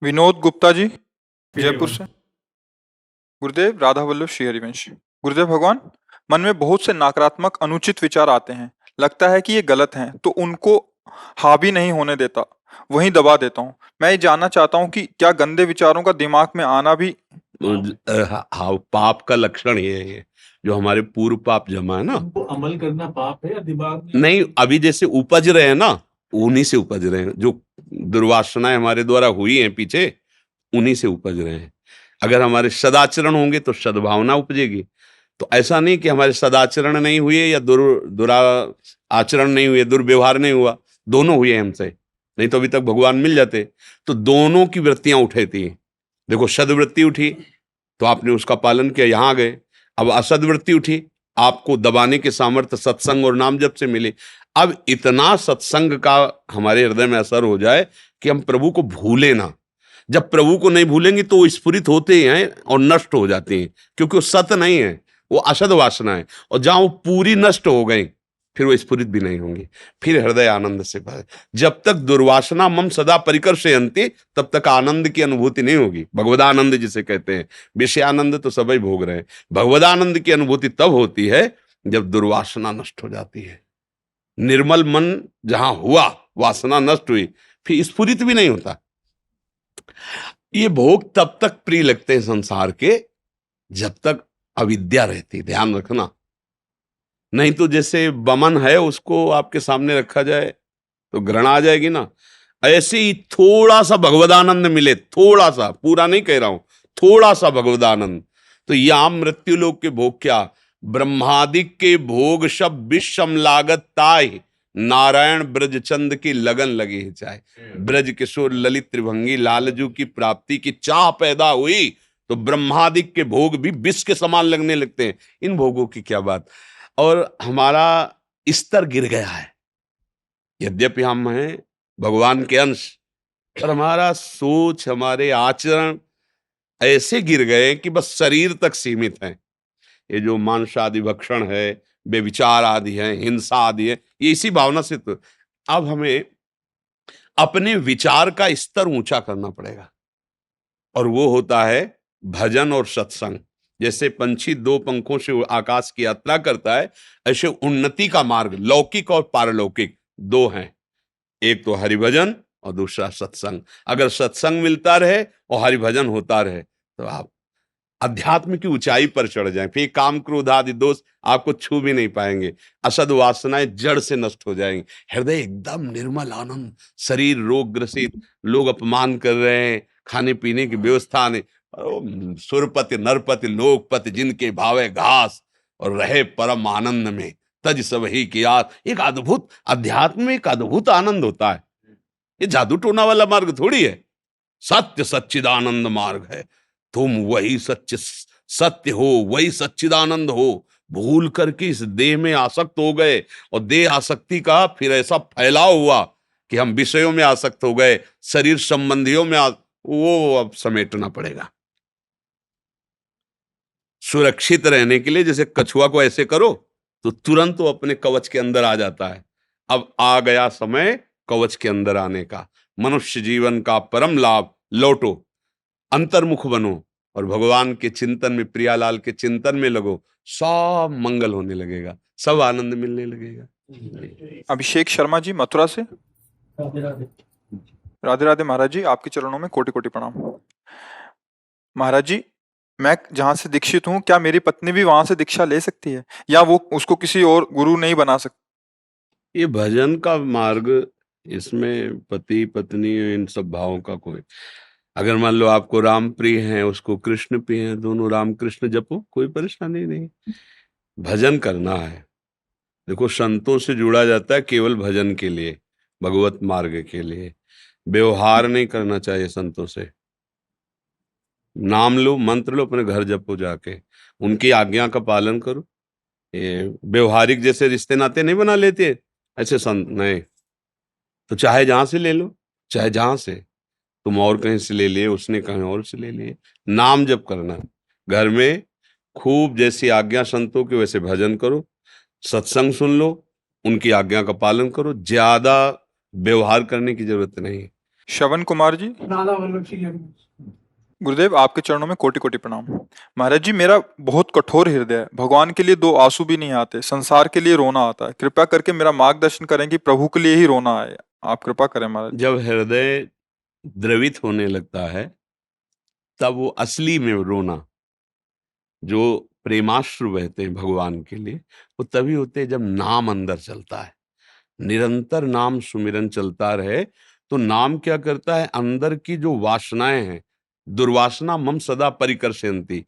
विनोद गुप्ता जी, श्री जयपुर हरिवंश। से। गुरुदेव, राधा वल्लभ श्री हरिवंश। गुरुदेव भगवान, मन में बहुत से नकारात्मक अनुचित विचार आते हैं। लगता है कि ये गलत हैं, तो उनको हावी नहीं होने देता, वहीं दबा देता हूँ। मैं ये जानना चाहता हूँ कि क्या गंदे विचारों का दिमाग में आना भी हाँ, पाप का लक्षण ये है, जो हमारे पूर्व पाप जमा है ना। उनको अमल करना पाप है या दिमाग में? नहीं, अभी जैसे उपज रहे हैं ना, उन्हीं से उपज रहे हैं। जो दुर्वासनाएं हमारे द्वारा हुई हैं पीछे, उन्हीं से उपज रहे हैं। अगर हमारे सदाचरण होंगे तो सद्भावना उपजेगी। तो ऐसा नहीं कि हमारे सदाचरण नहीं हुए या दुरा आचरण नहीं हुए, दुर्व्यवहार नहीं हुआ, दोनों हुए हमसे, नहीं तो अभी तक भगवान मिल जाते। तो दोनों की वृत्तियां उठी थी। देखो, सदवृत्ति उठी तो आपने उसका पालन किया, यहां आ गए। अब असदवृत्ति उठी, आपको दबाने के सामर्थ्य सत्संग और नाम जप से मिले। अब इतना सत्संग का हमारे हृदय में असर हो जाए कि हम प्रभु को भूले ना। जब प्रभु को नहीं भूलेंगे तो वो स्फुरित होते हैं और नष्ट हो जाते हैं, क्योंकि वो सत नहीं है, वो असद वासना है। और जहां वो पूरी नष्ट हो गई, फिर वो स्फुरित भी नहीं होंगी, फिर हृदय आनंद से भरे। जब तक दुर्वासना मम सदा परिकर्षयन्ति, तब तक आनंद की अनुभूति नहीं होगी। भगवदानंद जिसे कहते हैं, विषयानंद तो सभी भोग रहे हैं, भगवदानंद की अनुभूति तब होती है जब दुर्वासना नष्ट हो जाती है। निर्मल मन जहां हुआ, वासना नष्ट हुई, फिर स्फुरित भी नहीं होता। ये भोग तब तक प्रिय लगते हैं संसार के, जब तक अविद्या रहती। ध्यान रखना, नहीं तो जैसे बमन है, उसको आपके सामने रखा जाए तो घृणा आ जाएगी ना। ऐसे ही थोड़ा सा भगवदानंद मिले, थोड़ा सा, पूरा नहीं कह रहा हूं, थोड़ा सा भगवदानंद, तो यहां मृत्यु लोक के भोग क्या, ब्रह्मादिक के भोग सब विषम लागत ताय, नारायण ब्रजचंद की लगन लगी है चाहे। ब्रज किशोर ललित त्रिभंगी लालजू की प्राप्ति की चाह पैदा हुई तो ब्रह्मादिक के भोग भी विष के समान लगने लगते हैं। इन भोगों की क्या बात। और हमारा स्तर गिर गया है, यद्यपि हम हैं भगवान के अंश, पर हमारा सोच, हमारे आचरण ऐसे गिर गए कि बस शरीर तक सीमित हैं। ये जो मांस आदि भक्षण है, बेविचार आदि है, हिंसा आदि है, ये इसी भावना से। तो अब हमें अपने विचार का स्तर ऊंचा करना पड़ेगा, और वो होता है भजन और सत्संग। जैसे पंछी दो पंखों से आकाश की यात्रा करता है, ऐसे उन्नति का मार्ग लौकिक और पारलौकिक दो हैं, एक तो हरिभजन और दूसरा सत्संग। अगर सत्संग मिलता रहे और हरिभजन होता रहे तो आप अध्यात्म की ऊंचाई पर चढ़ जाएं। फिर काम क्रोध आदि दोष आपको छू भी नहीं पाएंगे, असद वासनाएं जड़ से नष्ट हो जाएंगी, हृदय एकदम निर्मल आनंद। शरीर रोग ग्रसित, लोग अपमान कर रहे हैं, खाने पीने की व्यवस्था नहीं, सुरपति नरपति लोकपति जिनके भावे घास, और रहे परम आनंद में तज सब ही की आस। एक अद्भुत अध्यात्म में एक अद्भुत आनंद होता है। ये जादू टोना वाला मार्ग थोड़ी है, सत्य सच्चिदानंद मार्ग है। तुम वही सत्य हो, वही सच्चिदानंद हो। भूल करके इस देह में आसक्त हो गए, और देह आसक्ति का फिर ऐसा फैलाव हुआ कि हम विषयों में आसक्त हो गए, शरीर संबंधियों में वो अब समेटना पड़ेगा। सुरक्षित रहने के लिए जैसे कछुआ को ऐसे करो तो तुरंत वो अपने कवच के अंदर आ जाता है। अब आ गया समय कवच के अंदर आने का। मनुष्य जीवन का परम लाभ, लौटो, अंतर्मुख बनो और भगवान के चिंतन में, प्रियालाल के चिंतन में लगो, सब मंगल होने लगेगा, सब आनंद मिलने लगेगा। अभिषेक शर्मा जी, मथुरा से। राधे राधे। राधे राधे महाराज जी, आपके चरणों में कोटि कोटि प्रणाम। महाराज जी, मैं जहां से दीक्षित हूँ, क्या मेरी पत्नी भी वहां से दीक्षा ले सकती है, या वो उसको किसी और गुरु नहीं बना सकती? ये भजन का मार्ग, इसमें पति पत्नी इन सब भावों का कोई, अगर मान लो आपको राम प्रिय है, उसको कृष्ण प्रिय है, दोनों राम कृष्ण जपो, कोई परेशानी नहीं। भजन करना है। देखो, संतों से जुड़ा जाता है केवल भजन के लिए, भगवत मार्ग के लिए। व्यवहार नहीं करना चाहिए संतों से। नाम लो, मंत्र लो, अपने घर जपो जाके, उनकी आज्ञा का पालन करो। ये व्यवहारिक जैसे रिश्ते नाते नहीं बना लेते ऐसे संत नहीं। तो चाहे जहां से ले लो, चाहे जहां से, तुम और कहीं से ले लिए, उसने कहीं और से ले लिए। नाम जप करना, घर में खूब जैसी आज्ञा संतों की वैसे भजन करो, सत्संग सुन लो, उनकी आज्ञा का पालन करो। ज्यादा व्यवहार करने की जरूरत नहीं। श्रवण कुमार जी, राधा वल्लभ श्री हरिवंश। गुरुदेव आपके चरणों में कोटि कोटि प्रणाम। महाराज जी, मेरा बहुत कठोर हृदय है, भगवान के लिए दो आंसू भी नहीं आते, संसार के लिए रोना आता है। कृपया करके मेरा मार्गदर्शन करें कि प्रभु के लिए ही रोना आए। आप कृपा करें महाराज जी। जब हृदय द्रवित होने लगता है तब वो असली में रोना, जो प्रेमाश्रु बहते हैं भगवान के लिए, वो तभी होते हैं जब नाम अंदर चलता है। निरंतर नाम सुमिरन चलता रहे तो नाम क्या करता है, अंदर की जो वासनाएं हैं, दुर्वासना मम सदा परिकर्षयन्ति,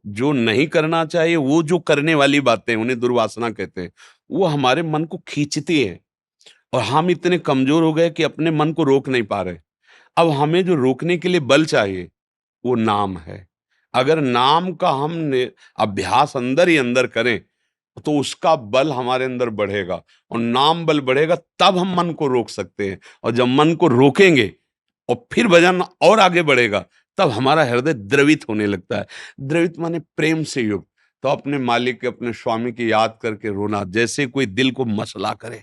जो नहीं करना चाहिए वो जो करने वाली बातें उन्हें दुर्वासना कहते हैं, वो हमारे मन को खींचती है। और हम इतने कमजोर हो गए कि अपने मन को रोक नहीं पा रहे। अब हमें जो रोकने के लिए बल चाहिए वो नाम है। अगर नाम का अभ्यास अंदर ही अंदर करें तो उसका बल हमारे अंदर बढ़ेगा, और नाम बल बढ़ेगा तब हम मन को रोक सकते हैं। और जब मन को रोकेंगे और फिर भजन और आगे बढ़ेगा तब हमारा हृदय द्रवित होने लगता है। द्रवित माने प्रेम से युक्त। तो अपने मालिक के, अपने स्वामी की याद करके रोना, जैसे कोई दिल को मसला करे।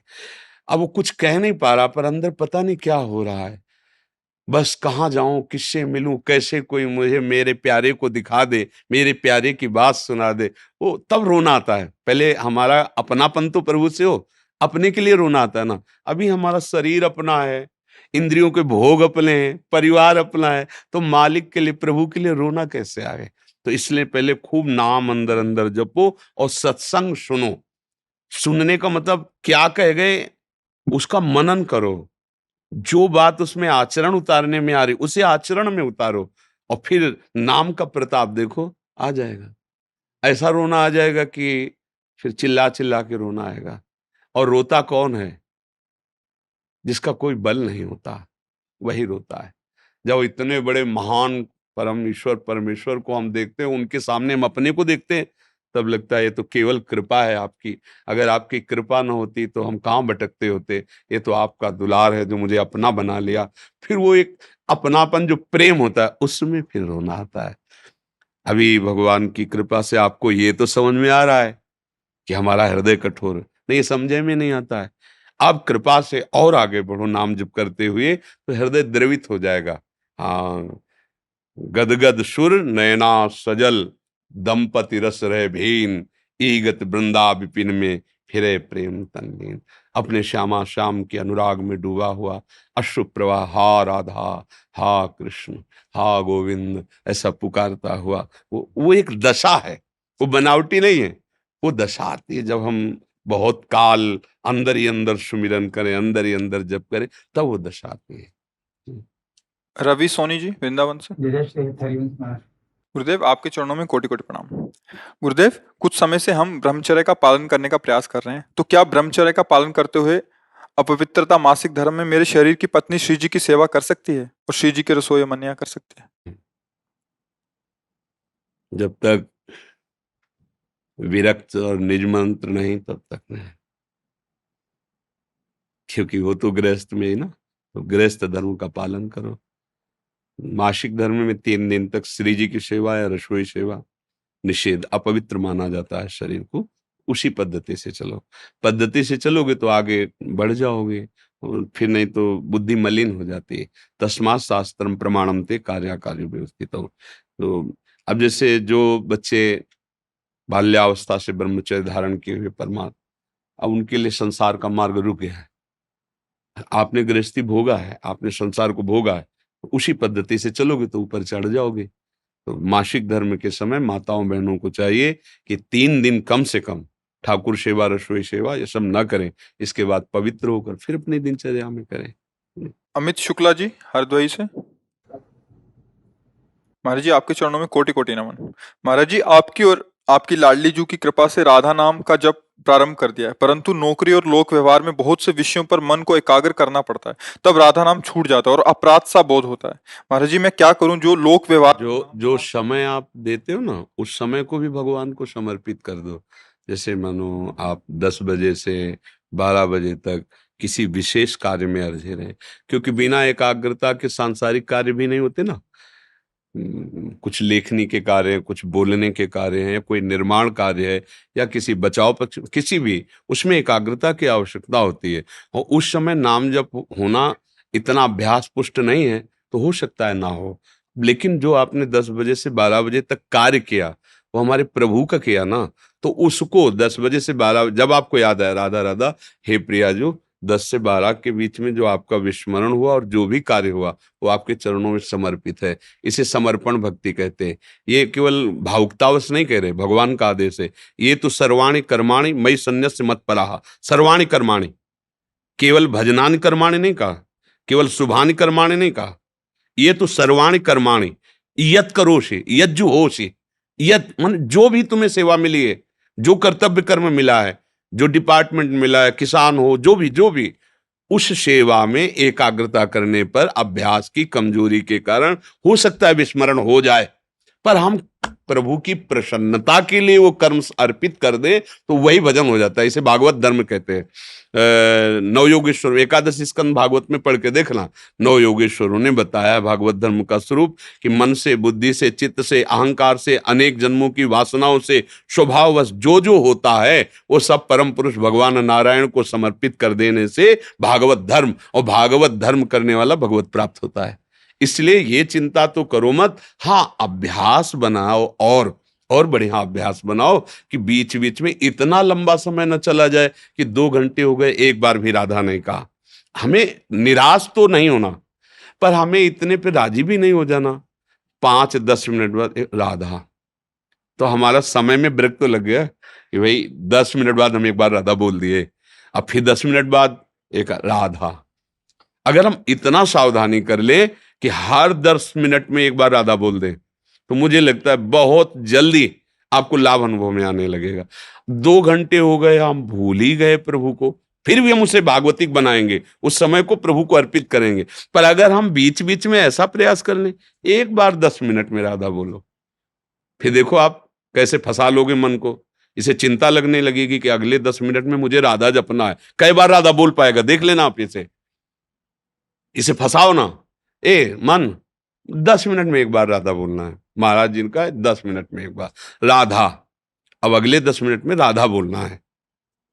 अब वो कुछ कह नहीं पा रहा पर अंदर पता नहीं क्या हो रहा है, बस कहाँ जाऊं, किससे मिलूं, कैसे कोई मुझे मेरे प्यारे को दिखा दे, मेरे प्यारे की बात सुना दे। वो तब रोना आता है। पहले हमारा अपनापन तो प्रभु से हो, अपने के लिए रोना आता है ना। अभी हमारा शरीर अपना है, इंद्रियों के भोग अपने हैं, परिवार अपना है, तो मालिक के लिए, प्रभु के लिए रोना कैसे आए। तो इसलिए पहले खूब नाम अंदर अंदर जपो और सत्संग सुनो। सुनने का मतलब क्या कह गए उसका मनन करो, जो बात उसमें आचरण उतारने में आ रही उसे आचरण में उतारो, और फिर नाम का प्रताप देखो, आ जाएगा। ऐसा रोना आ जाएगा कि फिर चिल्ला चिल्ला के रोना आएगा। और रोता कौन है? जिसका कोई बल नहीं होता वही रोता है। जब इतने बड़े महान परम ईश्वर परमेश्वर को हम देखते हैं, उनके सामने हम अपने को देखते हैं, तब लगता है ये तो केवल कृपा है आपकी। अगर आपकी कृपा न होती तो हम कहाँ भटकते होते। ये तो आपका दुलार है जो मुझे अपना बना लिया। फिर वो एक अपनापन जो प्रेम होता है उसमें फिर रोना आता है। अभी भगवान की कृपा से आपको ये तो समझ में आ रहा है कि हमारा हृदय कठोर है, नहीं समझे में नहीं आता है। आप कृपा से और आगे बढ़ो नाम जप करते हुए, तो हृदय द्रवित हो जाएगा। हाँ, गदगद सुर नयना सजल, दंपति रस रहे भीन, ईगत वृंदा विपिन में फिरे प्रेम तनलीन। अपने श्यामा श्याम के अनुराग में डूबा हुआ अश्रु प्रवाह, हा राधा, हा कृष्ण, हा गोविंद, ऐसा पुकारता हुआ वो एक दशा है, वो बनावटी नहीं है। वो दशा आती है जब हम बहुत काल अंदर ही अंदर सुमिरन करें, अंदर ही अंदर जप करें, तब वो दशा आती है। रवि सोनी जी, वृंदावन से। जय श्री हरिवंश महाराज। गुरुदेव आपके चरणों में कोटि कोटि प्रणाम। गुरुदेव, कुछ समय से हम ब्रह्मचर्य का पालन करने का प्रयास कर रहे हैं, तो क्या ब्रह्मचर्य का पालन करते हुए अपवित्रता मासिक धर्म में मेरे शरीर की पत्नी श्री जी की सेवा कर सकती है और श्री जी के रसोई मनिया कर सकती है? जब तक विरक्त और निज मंत्र नहीं तब तक नहीं, क्योंकि वो तो गृहस्थ में ही ना, तो गृहस्थ धर्म का पालन करो। मासिक धर्म में 3 दिन तक श्री जी की सेवा या रसोई सेवा निषेध, अपवित्र माना जाता है शरीर को। उसी पद्धति से चलो, पद्धति से चलोगे तो आगे बढ़ जाओगे, और फिर नहीं तो बुद्धि मलिन हो जाती है। तस्मात् शास्त्रम प्रमाणम ते कार्याकार्य व्यवस्थित हो। तो अब जैसे जो बच्चे बाल्यावस्था से ब्रह्मचर्य धारण किए हुए परमात्मा, अब उनके लिए संसार का मार्ग रुक गया है। आपने गृहस्थी भोगा है, आपने संसार को भोगा है, तो उसी पद्धति से चलोगे तो ऊपर चढ़ जाओगे। तो मासिक धर्म के समय माताओं बहनों को चाहिए कि 3 दिन कम से कम ठाकुर सेवा रसोई सेवा ये सब न करें, इसके बाद पवित्र होकर फिर अपनी दिनचर्या में करें। अमित शुक्ला जी, हरद्वाई से। महाराज जी आपके चरणों में कोटि कोटि नमन। महाराज जी, आपकी और आपकी लाडली जू की कृपा से राधा नाम का जप प्रारंभ कर दिया है, परंतु नौकरी और लोक व्यवहार में बहुत से विषयों पर मन को एकाग्र करना पड़ता है, तब राधा नाम छूट जाता है और अपराध सा बोध होता है। महाराज जी, मैं क्या करूं? जो लोक व्यवहार जो समय आप देते हो ना, उस समय को भी भगवान को समर्पित कर दो। जैसे मानो आप 10 बजे से 12 बजे तक किसी विशेष कार्य में अर्जे रहे, क्योंकि बिना एकाग्रता के सांसारिक कार्य भी नहीं होते ना। कुछ लेखनी के कार्य, कुछ बोलने के कार्य हैं, कोई निर्माण कार्य है, या किसी बचाव पक्ष, किसी भी उसमें एकाग्रता की आवश्यकता होती है। और उस समय नाम जप होना इतना अभ्यास पुष्ट नहीं है तो हो सकता है ना हो। लेकिन जो आपने 10 बजे से 12 बजे तक कार्य किया वो हमारे प्रभु का किया ना, तो उसको 10 बजे से 12 जब आपको याद आया राधा राधा हे प्रिया जो 10 से 12 के बीच में जो आपका विस्मरण हुआ और जो भी कार्य हुआ वो आपके चरणों में समर्पित है। इसे समर्पण भक्ति कहते हैं। ये केवल भावुकतावश नहीं कह रहे, भगवान का आदेश है। ये तो सर्वाणि कर्माणि मयि सन्न्यस्य मत्पराः। सर्वाणि कर्माणि, केवल भजनानि कर्माणि नहीं कहा, केवल शुभानि कर्माणि नहीं कहा, ये तो सर्वाणि कर्माणि यत करोषि यज्जु होषि, यत मन जो भी तुम्हें सेवा मिली है, जो कर्तव्य कर्म मिला है, जो डिपार्टमेंट मिला है, किसान हो, जो भी उस सेवा में एकाग्रता करने पर अभ्यास की कमजोरी के कारण हो सकता है विस्मरण हो जाए, पर हम प्रभु की प्रसन्नता के लिए वो कर्म अर्पित कर दे तो वही भजन हो जाता है। इसे भागवत धर्म कहते हैं। नवयोगेश्वर एकादश स्कंद भागवत में पढ़ के देखना, नवयोगेश्वरों ने बताया भागवत धर्म का स्वरूप कि मन से, बुद्धि से, चित्त से, अहंकार से, अनेक जन्मों की वासनाओं से स्वभाववश जो होता है वो सब परम पुरुष भगवान नारायण को समर्पित कर देने से भागवत धर्म, और भागवत धर्म करने वाला भगवत प्राप्त होता है। इसलिए ये चिंता तो करो मत। हाँ, अभ्यास बनाओ और बढ़िया अभ्यास बनाओ कि बीच बीच में इतना लंबा समय न चला जाए कि 2 घंटे हो गए एक बार भी राधा नहीं कहा। हमें निराश तो नहीं होना, पर हमें इतने पे राजी भी नहीं हो जाना 5-10 मिनट बाद राधा, तो हमारा समय में ब्रेक तो लग गया कि भाई 10 मिनट बाद हम एक बार राधा बोल दिए, अब फिर 10 मिनट बाद एक राधा। अगर हम इतना सावधानी कर ले कि हर 10 मिनट में एक बार राधा बोल दें तो मुझे लगता है बहुत जल्दी आपको लाभ अनुभव में आने लगेगा। 2 घंटे हो गए हम भूल ही गए प्रभु को, फिर भी हम उसे भागवतिक बनाएंगे, उस समय को प्रभु को अर्पित करेंगे। पर अगर हम बीच बीच में ऐसा प्रयास कर लें एक बार 10 मिनट में राधा बोलो, फिर देखो आप कैसे फंसा लोगे मन को। इसे चिंता लगने लगेगी कि अगले 10 मिनट में मुझे राधा जपना है, कई बार राधा बोल पाएगा देख लेना आप। इसे फंसाओ ना, ए मन 10 मिनट में एक बार राधा बोलना है, महाराज जी का 10 मिनट में एक बार राधा, अब अगले 10 मिनट में राधा बोलना है।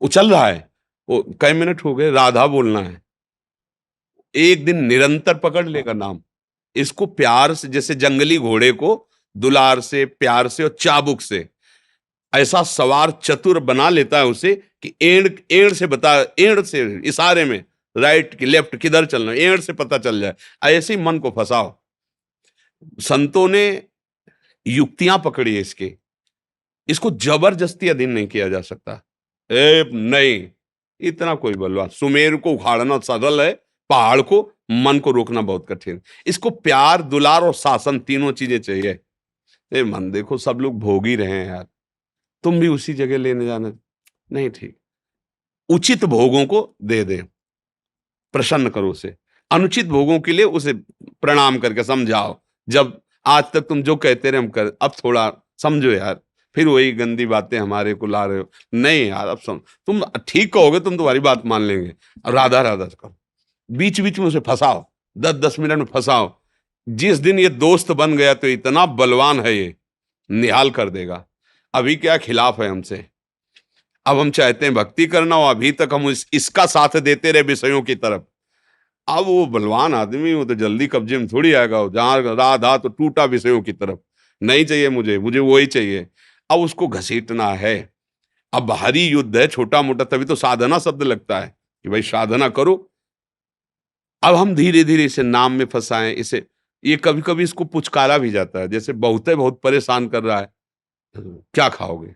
वो चल रहा है, वो कई मिनट हो गए, राधा बोलना है। एक दिन निरंतर पकड़ लेगा नाम। इसको प्यार से, जैसे जंगली घोड़े को दुलार से, प्यार से और चाबुक से ऐसा सवार चतुर बना लेता है उसे कि एड़ से बता, एड़ से इशारे में राइट की लेफ्ट किधर चलना, एड़ से पता चल जाए। ऐसे ही मन को फंसाओ। संतों ने युक्तियां पकड़ी है इसको जबरदस्ती अधीन नहीं किया जा सकता। नहीं, इतना कोई बलवान, सुमेर को उखाड़ना सरल है, पहाड़ को, मन को रोकना बहुत कठिन। इसको प्यार, दुलार और शासन तीनों चीजें चाहिए। मन देखो सब लोग भोग ही रहे हैं यार, तुम भी उसी जगह लेने जाना नहीं ठीक। उचित भोगों को दे दे, प्रसन्न करो उसे। अनुचित भोगों के लिए उसे प्रणाम करके समझाओ। जब आज तक तुम जो कहते रहे हम कर, अब थोड़ा समझो यार, फिर वही गंदी बातें हमारे को ला रहे हो। नहीं यार, अब समझ, तुम ठीक कहोगे, तुम तुम्हारी बात मान लेंगे। अब राधा राधा करो, बीच बीच में उसे फंसाओ, 10-10 मिनट में फंसाओ। जिस दिन ये दोस्त बन गया तो इतना बलवान है ये, निहाल कर देगा। अभी क्या खिलाफ है हमसे, अब हम चाहते हैं भक्ति करना, और अभी तक हम इसका साथ देते रहे विषयों की तरफ। अब वो बलवान आदमी, वो तो जल्दी कब्जे में थोड़ी आएगा। जहां राधा तो टूटा विषयों की तरफ, नहीं चाहिए मुझे वही चाहिए। अब उसको घसीटना है। अब बाहरी युद्ध है छोटा मोटा, तभी तो साधना शब्द लगता है कि भाई साधना करो। अब हम धीरे धीरे इसे नाम में फंसाएं इसे। ये कभी कभी इसको पुचकारा भी जाता है, जैसे बहुत परेशान कर रहा है, क्या खाओगे?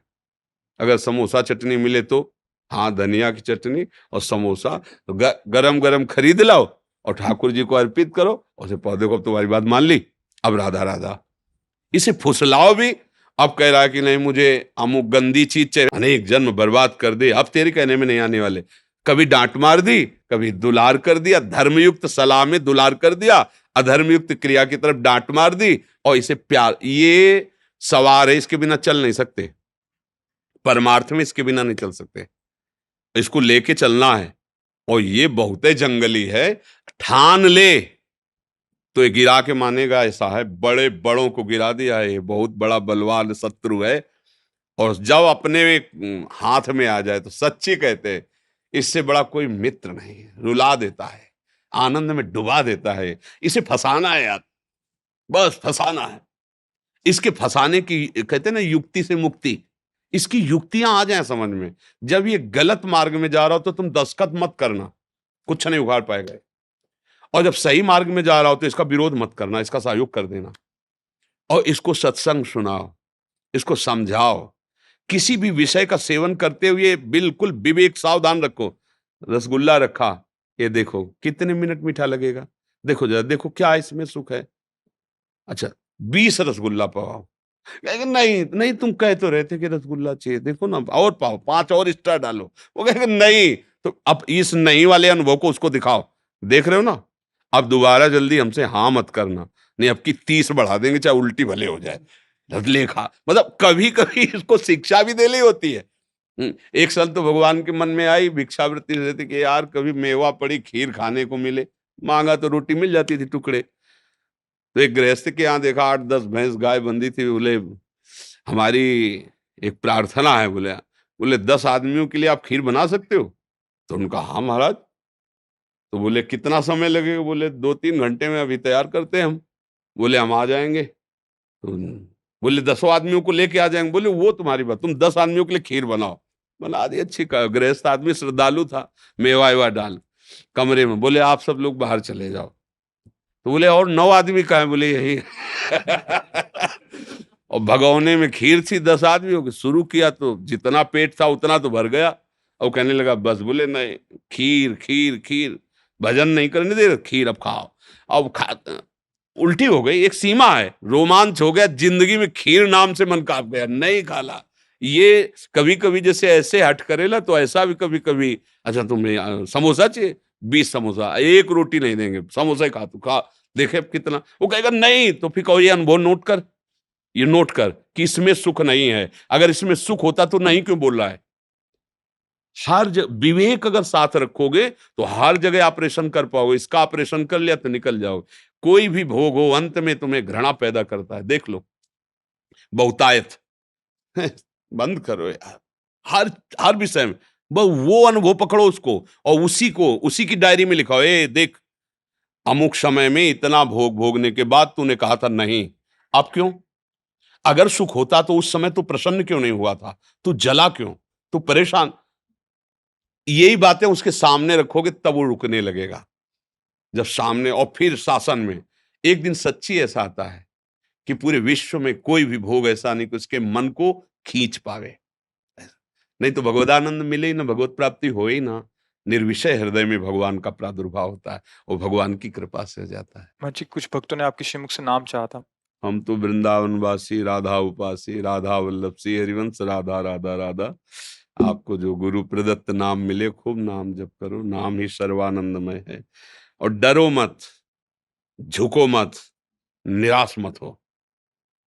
अगर समोसा चटनी मिले तो हाँ, धनिया की चटनी और समोसा गरम गरम खरीद लाओ और ठाकुर जी को अर्पित करो, और उसे पौधे को तुम्हारी बात मान ली, अब राधा राधा। इसे फुसलाओ भी। अब कह रहा है कि नहीं मुझे अमुक गंदी चीज चाहिए, अनेक जन्म बर्बाद कर दे, अब तेरे कहने में नहीं आने वाले। कभी डांट मार दी, कभी दुलार कर दिया, धर्मयुक्त सलाह में दुलार कर दिया, अधर्मयुक्त क्रिया की तरफ डांट मार दी। और इसे प्यार, ये सवार है, इसके बिना चल नहीं सकते, परमार्थ में इसके बिना नहीं चल सकते, इसको लेके चलना है। और ये बहुत जंगली है, ठान ले तो ये गिरा के मानेगा। ऐसा है, बड़े बड़ों को गिरा दिया है, ये बहुत बड़ा बलवान शत्रु है। और जब अपने हाथ में आ जाए तो सच्ची कहते हैं, इससे बड़ा कोई मित्र नहीं, रुला देता है। आनंद में डुबा देता है। इसे फंसाना है यार, बस फंसाना है। इसके फंसाने की कहते हैं ना युक्ति से मुक्ति, इसकी युक्तियां आ जाए समझ में। जब ये गलत मार्ग में जा रहा हो तो तुम दस्तखत मत करना, कुछ नहीं उखाड़ पाएगा। और जब सही मार्ग में जा रहा हो तो इसका विरोध मत करना, इसका सहयोग कर देना। और इसको सत्संग सुनाओ, इसको समझाओ। किसी भी विषय का सेवन करते हुए बिल्कुल विवेक सावधान रखो। रसगुल्ला रखा, ये देखो कितने मिनट मीठा लगेगा, देखो जरा, देखो क्या इसमें सुख है। अच्छा 20 रसगुल्ला पाओ, कहेगा नहीं नहीं, तुम कह तो रहे थे कि रसगुल्ला चाहिए, देखो ना और पाओ, 5 और स्टार डालो। वो कहेगा नहीं, तो अब इस नहीं वाले अनुभव को उसको दिखाओ। देख रहे हो ना, अब दोबारा जल्दी हमसे हाँ मत करना, नहीं अब की 30 बढ़ा देंगे, चाहे उल्टी भले हो जाए। लेखा मतलब कभी कभी इसको शिक्षा भी देनी होती है। एक साल तो भगवान के मन में आई भिक्षावृत्ति रहती कि यार कभी मेवा पड़ी खीर खाने को मिले, मांगा तो रोटी मिल जाती थी टुकड़े। तो एक गृहस्थ के यहाँ देखा 8-10 भैंस गाय बंधी थी। बोले हमारी एक प्रार्थना है, बोले बोले 10 आदमियों के लिए आप खीर बना सकते हो? तो उनका हाँ महाराज। तो बोले कितना समय लगेगा? बोले 2-3 घंटे में अभी तैयार करते हैं हम। बोले हम आ जाएंगे। तो बोले 10 आदमियों को लेके आ जाएंगे। बोले वो तुम्हारी बात, तुम 10 आदमियों के लिए खीर बनाओ। बना दी, अच्छी गृहस्थ आदमी श्रद्धालु था, मेवा वेवा डाल कमरे में। बोले आप सब लोग बाहर चले जाओ। तो बोले और 9 आदमी कहाँ हैं? बोले यही। और भगोने में खीर थी 10 आदमियों की। शुरू किया तो जितना पेट था उतना तो भर गया। और कहने लगा बस। बोले नहीं, खीर खीर खीर, भजन नहीं करने दे, खीर अब खाओ। अब खा, उल्टी हो गई, एक सीमा है, रोमांच हो गया जिंदगी में, खीर नाम से मन कांप गया, नहीं खाला। ये कभी कभी जैसे ऐसे हट करेला तो ऐसा भी कभी कभी, अच्छा तुम्हें समोसा चाहिए, 20 समोसा, एक रोटी नहीं देंगे, समोसा ही खा, तू खा, देखे कितना। वो कहेगा नहीं, तो फिर कहो ये अनुभव नोट कर, ये नोट कर कि इसमें सुख नहीं है। अगर इसमें सुख होता तो नहीं क्यों बोल रहा है? विवेक अगर साथ रखोगे तो हर जगह ऑपरेशन कर पाओगे। इसका ऑपरेशन कर लिया तो निकल जाओगे। कोई भी भोग हो अंत में तुम्हें घृणा पैदा करता है, देख लो। बहुतायत बंद करो यार, हर हर विषय में बस वो अनुभव पकड़ो उसको, और उसी को उसी की डायरी में लिखाओ, ए देख अमुक समय में इतना भोग भोगने के बाद तूने कहा था नहीं, अब क्यों? अगर सुख होता तो उस समय तू प्रसन्न क्यों नहीं हुआ था? तू जला क्यों? तू परेशान? यही बातें उसके सामने रखोगे तब वो रुकने लगेगा। जब सामने, और फिर शासन में एक दिन सच्ची ऐसा आता है कि पूरे विश्व में कोई भी भोग ऐसा नहीं कि उसके मन को खींच पावे। नहीं तो भगवदानंद मिले ही ना, भगवत प्राप्ति हो ही ना। निर्विषय हृदय में भगवान का प्रादुर्भाव होता है, वो भगवान की कृपा से हो जाता है। महर्षि जी, कुछ भक्तों ने आपके श्रीमुख से नाम चाहा था। हम तो वृंदावनवासी, राधा उपासी, राधा वल्लभ सी हरिवंश, राधा राधा राधा। आपको जो गुरु प्रदत्त नाम मिले, खूब नाम जप करो, नाम ही सर्वानंदमय है। और डरो मत, झुको मत, निराश मत हो।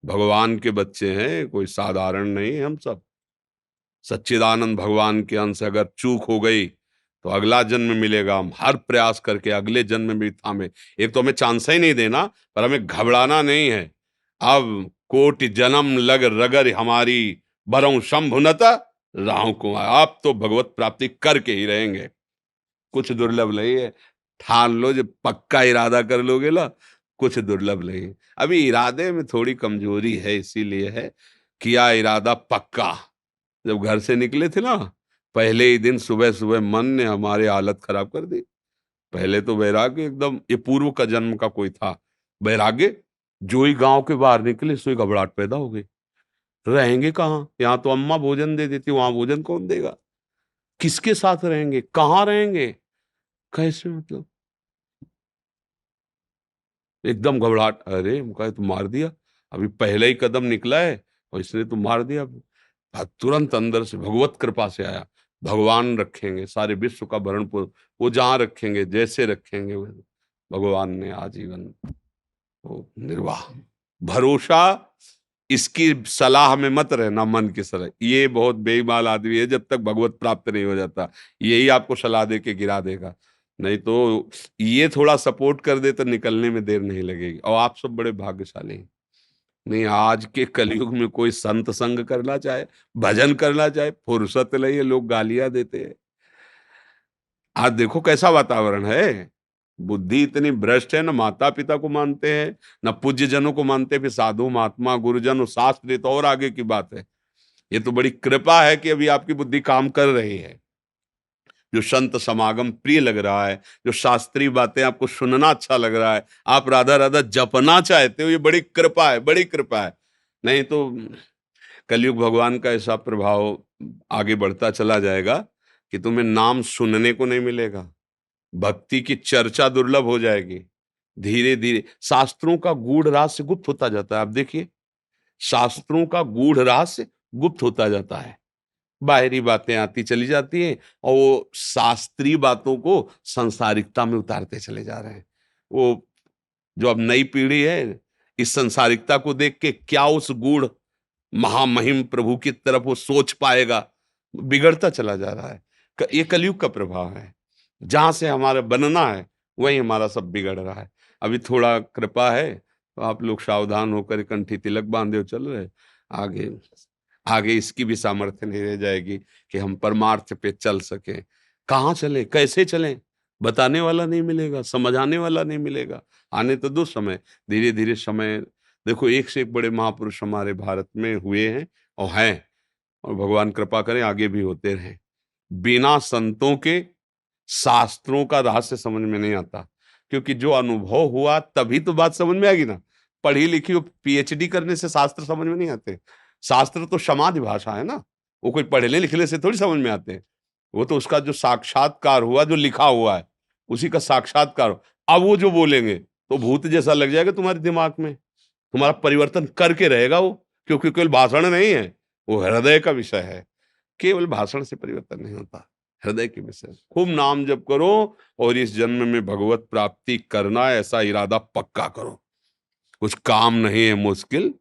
भगवान के बच्चे हैं, कोई साधारण नहीं हम सब। सच्चिदानंद भगवान के अंश, अगर चूक हो गई तो अगला जन्म मिलेगा। हम हर प्रयास करके अगले जन्म में भी थामे। एक तो हमें चांस ही नहीं देना, पर हमें घबराना नहीं है। अब कोटि जन्म लग रगर हमारी, बरऊं शंभुनता राहु कुमार। आप तो भगवत प्राप्ति करके ही रहेंगे, कुछ दुर्लभ नहीं है। ठान लो, जब पक्का इरादा कर लोगे ना, कुछ दुर्लभ नहीं। अभी इरादे में थोड़ी कमजोरी है, इसीलिए है। किया इरादा पक्का। जब घर से निकले थे ना, पहले ही दिन सुबह सुबह मन ने हमारे हालत खराब कर दी। पहले तो वैराग्य एकदम, ये पूर्व का जन्म का कोई था वैराग्य, जो ही गांव के बाहर निकले सो ही घबराहट पैदा हो गई। रहेंगे कहाँ? यहाँ तो अम्मा भोजन दे देती, वहां भोजन कौन देगा? किसके साथ रहेंगे? कहाँ रहेंगे? कैसे मतलब? एकदम घबराहट। अरे मुझे तो मार दिया, अभी पहले ही कदम निकला है और इसने तो मार दिया। तुरंत अंदर से भगवत कृपा से आया, भगवान रखेंगे सारे विश्व का भरण पोषण, वो जहां रखेंगे जैसे रखेंगे भगवान ने आजीवन वो निर्वाह। भरोसा, इसकी सलाह में मत रहना, मन की सलाह। ये बहुत बेईमान आदमी है, जब तक भगवत प्राप्त नहीं हो जाता यही आपको सलाह दे के गिरा देगा। नहीं तो ये थोड़ा सपोर्ट कर दे तो निकलने में देर नहीं लगेगी। और आप सब बड़े भाग्यशाली हैं। नहीं, आज के कलयुग में कोई संत संग करना चाहे, भजन करना चाहे, फुर्सत नहीं है, लोग गालियां देते हैं। आज देखो कैसा वातावरण है। बुद्धि इतनी भ्रष्ट है, ना माता पिता को मानते हैं, ना पूज्य जनों को मानते, फिर साधु महात्मा गुरुजन और शास्त्र, ये तो और आगे की बात है। ये तो बड़ी कृपा है कि अभी आपकी बुद्धि काम कर रही है, जो संत समागम प्रिय लग रहा है, जो शास्त्रीय बातें आपको सुनना अच्छा लग रहा है, आप राधा राधा जपना चाहते हो, ये बड़ी कृपा है, बड़ी कृपा है। नहीं तो कलयुग भगवान का ऐसा प्रभाव आगे बढ़ता चला जाएगा कि तुम्हें नाम सुनने को नहीं मिलेगा, भक्ति की चर्चा दुर्लभ हो जाएगी। धीरे धीरे शास्त्रों का गूढ़ रहस्य गुप्त होता जाता है। आप देखिए, शास्त्रों का गूढ़ रहस्य गुप्त होता जाता है, बाहरी बातें आती चली जाती हैं और वो शास्त्रीय बातों को संसारिकता में उतारते चले जा रहे हैं। वो जो अब नई पीढ़ी है, इस संसारिकता को देख के क्या उस गूढ़ महामहिम प्रभु की तरफ वो सोच पाएगा, बिगड़ता चला जा रहा है। ये कलयुग का प्रभाव है, जहां से हमारा बनना है वहीं हमारा सब बिगड़ रहा है। अभी थोड़ा कृपा है तो आप लोग सावधान होकर कंठी तिलक बांधे हो चल रहे, आगे आगे इसकी भी सामर्थ्य नहीं रह जाएगी कि हम परमार्थ पे चल सके। कहाँ चले, कैसे चलें, बताने वाला नहीं मिलेगा, समझाने वाला नहीं मिलेगा। आने तो दो समय, धीरे धीरे समय। देखो, एक से एक बड़े महापुरुष हमारे भारत में हुए हैं और हैं, और भगवान कृपा करें आगे भी होते रहें। बिना संतों के शास्त्रों का रहस्य समझ में नहीं आता, क्योंकि जो अनुभव हुआ तभी तो बात समझ में आएगी ना। पढ़ी लिखी हो, पीएचडी करने से शास्त्र समझ में नहीं आते। शास्त्र तो समाधि भाषा है ना, वो कोई पढ़ने लिखने से थोड़ी समझ में आते हैं। वो तो उसका जो साक्षात्कार हुआ, जो लिखा हुआ है, उसी का साक्षात्कार हो। अब वो जो बोलेंगे तो भूत जैसा लग जाएगा तुम्हारे दिमाग में, तुम्हारा परिवर्तन करके रहेगा वो, क्योंकि केवल भाषण नहीं है, वो हृदय का विषय है। केवल भाषण से परिवर्तन नहीं होता, हृदय के विषय। खूब नाम जप करो और इस जन्म में भगवत प्राप्ति करना, ऐसा इरादा पक्का करो। कुछ काम नहीं है मुश्किल,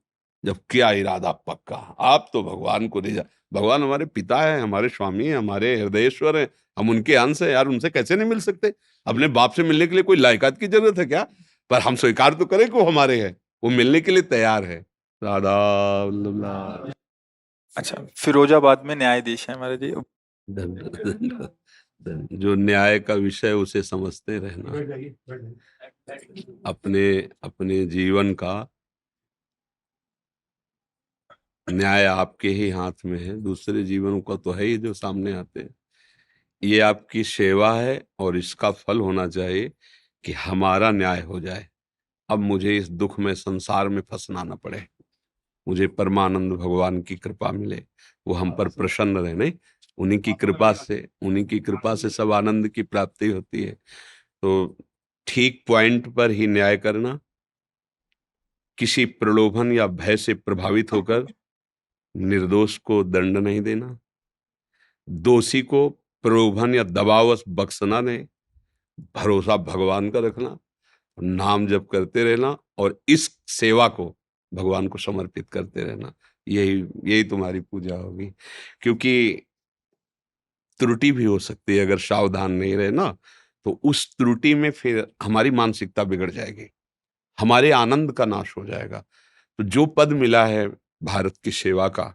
जब क्या इरादा पक्का। आप तो भगवान को नहीं जा, भगवान हमारे पिता है, हमारे स्वामी है, हमारे हृदयेश्वर है, हम उनके अंश है यार, उनसे कैसे नहीं मिल सकते। अपने बाप से मिलने के लिए कोई लायकात की जरूरत है क्या? पर हम स्वीकार तो करें कि वो हमारे हैं, वो मिलने के लिए तैयार है। राधा वल्लभ। अच्छा, फिरोजाबाद में न्यायाधीश है हमारे जी। धन्यवाद, धन्यवाद, धन्यवाद। जो न्याय का विषय उसे समझते रहना, बढ़ जाइए, बढ़ जाइए। अपने अपने जीवन का न्याय आपके ही हाथ में है, दूसरे जीवनों का तो है ही जो सामने आते हैं। ये आपकी सेवा है और इसका फल होना चाहिए कि हमारा न्याय हो जाए। अब मुझे इस दुख में, संसार में फंसना न पड़े, मुझे परमानंद भगवान की कृपा मिले, वो हम पर प्रसन्न रहे। नहीं, उन्हीं की कृपा से, उन्हीं की कृपा से सब आनंद की प्राप्ति होती है। तो ठीक पॉइंट पर ही न्याय करना, किसी प्रलोभन या भय से प्रभावित होकर निर्दोष को दंड नहीं देना, दोषी को प्रलोभन या दबावश बख्शना नहीं, भरोसा भगवान का रखना, नाम जप करते रहना और इस सेवा को भगवान को समर्पित करते रहना। यही यही तुम्हारी पूजा होगी। क्योंकि त्रुटि भी हो सकती है, अगर सावधान नहीं रहे ना, तो उस त्रुटि में फिर हमारी मानसिकता बिगड़ जाएगी, हमारे आनंद का नाश हो जाएगा। तो जो पद मिला है भारत की सेवा का,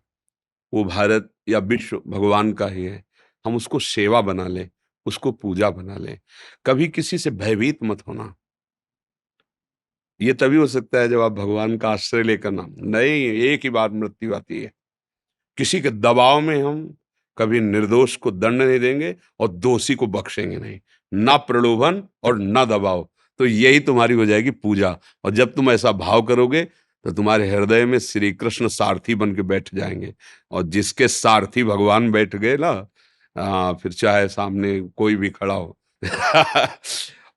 वो भारत या विश्व भगवान का ही है। हम उसको सेवा बना लें, उसको पूजा बना लें। कभी किसी से भयभीत मत होना। ये तभी हो सकता है जब आप भगवान का आश्रय लेकर ना, नहीं, एक ही बार मृत्यु आती है। किसी के दबाव में हम कभी निर्दोष को दंड नहीं देंगे और दोषी को बख्शेंगे नहीं, ना प्रलोभन और ना दबाव। तो यही तुम्हारी हो जाएगी पूजा। और जब तुम ऐसा भाव करोगे तो तुम्हारे हृदय में श्री कृष्ण सारथी बन के बैठ जाएंगे, और जिसके सारथी भगवान बैठ गए ना, फिर चाहे सामने कोई भी खड़ा हो।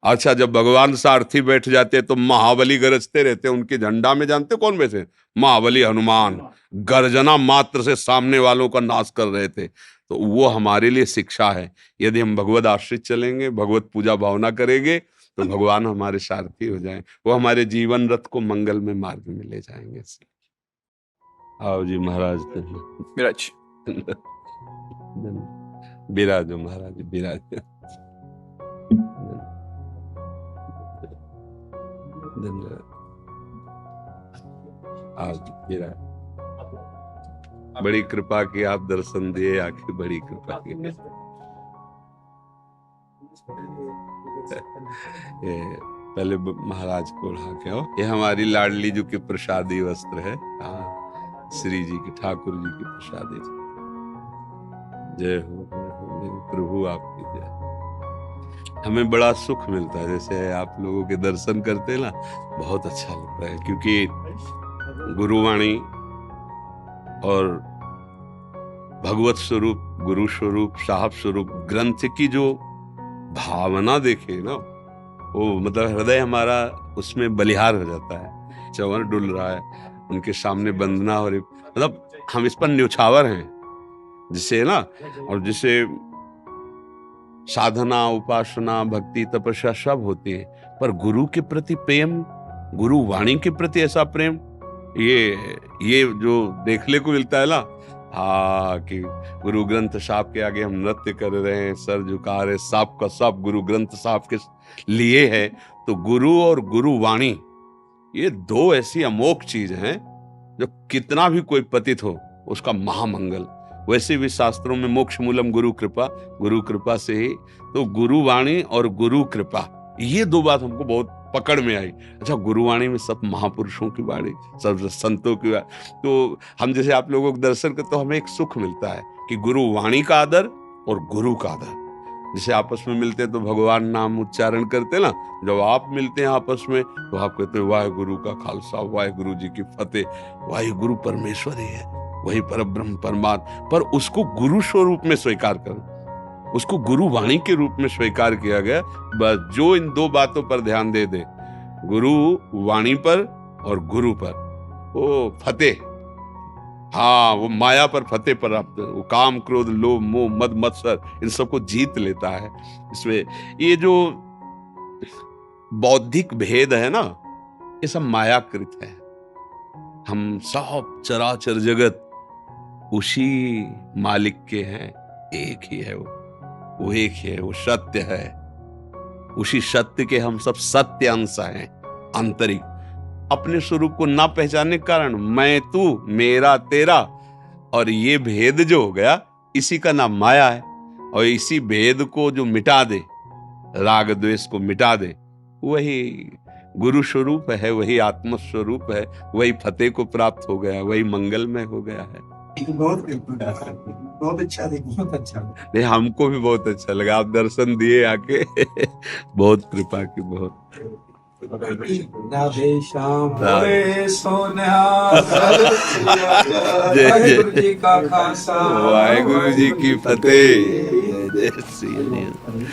अच्छा, जब भगवान सारथी बैठ जाते हैं तो महाबली गरजते रहते हैं उनके झंडा में, जानते हो कौन बैठे? महाबली हनुमान गर्जना मात्र से सामने वालों का नाश कर रहे थे। तो वो हमारे लिए शिक्षा है। यदि हम भगवत आश्रित चलेंगे, भगवत पूजा भावना करेंगे, तो भगवान हमारे सारथी हो जाएं, वो हमारे जीवन रथ को मंगल में मार्ग में ले जाएंगे। आओ जी महाराज, विराज। विराजो महाराज, विराज। धन्यवाद। आज विराज, बड़ी कृपा की, आप दर्शन दिए, आखिर बड़ी कृपा की। ये पहले महाराज को ओढ़ा के आओ। ये हमारी लाडली जो कि प्रसादी वस्त्र है, हाँ, श्री जी की, ठाकुर जी की प्रसादी। जय हो मेरे प्रभु, आपकी जय। हमें बड़ा सुख मिलता है, जैसे आप लोगों के दर्शन करते ना, बहुत अच्छा लगता है, क्योंकि गुरुवाणी और भगवत स्वरूप, गुरु स्वरूप, साहब स्वरूप ग्रंथ की जो भावना देखे ना, वो मतलब हृदय हमारा उसमें बलिहार हो जाता है। चंवर डुल रहा है, उनके सामने वंदना हो रही, मतलब हम इस पर न्यौछावर हैं, जिसे ना, और जिसे साधना, उपासना, भक्ति, तपस्या सब होती है, पर गुरु के प्रति प्रेम, गुरु वाणी के प्रति ऐसा प्रेम, ये जो देखने को मिलता है ना, हाँ, कि गुरु ग्रंथ साहब के आगे हम नृत्य कर रहे हैं, सर झुका रहे, सब का सब गुरु ग्रंथ साहब के लिए है। तो गुरु और गुरु वाणी, ये दो ऐसी अमोघ चीज हैं जो कितना भी कोई पतित हो उसका महामंगल। वैसे भी शास्त्रों में मोक्ष मूलम गुरु कृपा से ही, तो गुरु वाणी और गुरु कृपा, ये दो बात हमको बहुत पकड़ में आई। अच्छा, गुरुवाणी में सब महापुरुषों की वाणी, सब संतों की वाणी, तो हम जैसे आप लोगों को दर्शन करते, तो हमें एक सुख मिलता है कि गुरु वाणी का आदर और गुरु का आदर। जैसे आपस में मिलते हैं तो भगवान नाम उच्चारण करते ना, जब आप मिलते हैं आपस में तो आप कहते हैं वाहे गुरु का खालसा, वाहे गुरु जी की फतेह, वाहे गुरु परमेश्वर ही है, वही परब्रह्म परमात्मा, पर उसको गुरु स्वरूप में स्वीकार करो, उसको गुरु वाणी के रूप में स्वीकार किया गया। बस जो इन दो बातों पर ध्यान दे दे, गुरु वाणी पर और गुरु पर, वो फतेह, हाँ, वो माया पर फतेह प्राप्त, वो काम क्रोध लोभ मोह मद मत्सर इन सबको जीत लेता है। इसमें ये जो बौद्धिक भेद है ना, ये सब मायाकृत है। हम सब चराचर जगत उसी मालिक के हैं, एक ही है वो एक ही है, वो सत्य है। उसी सत्य के हम सब सत्य अंश हैं, आंतरिक। अपने स्वरूप को ना पहचानने के कारण मैं तू, मेरा तेरा, और ये भेद जो हो गया, इसी का नाम माया है। और इसी भेद को जो मिटा दे, राग द्वेष को मिटा दे, वही गुरु स्वरूप है, वही आत्म स्वरूप है, वही फतेह को प्राप्त हो गया, वही मंगलमय हो गया है। बहुत अच्छा, बहुत अच्छा। नहीं, हमको भी बहुत अच्छा लगा, आप दर्शन दिए आके बहुत कृपा की, बहुत राधे श्याम राधे सोनिया। जय वाहेगुरु जी का खालसा, वाहेगुरु जी की फतेह। जय श्री राम।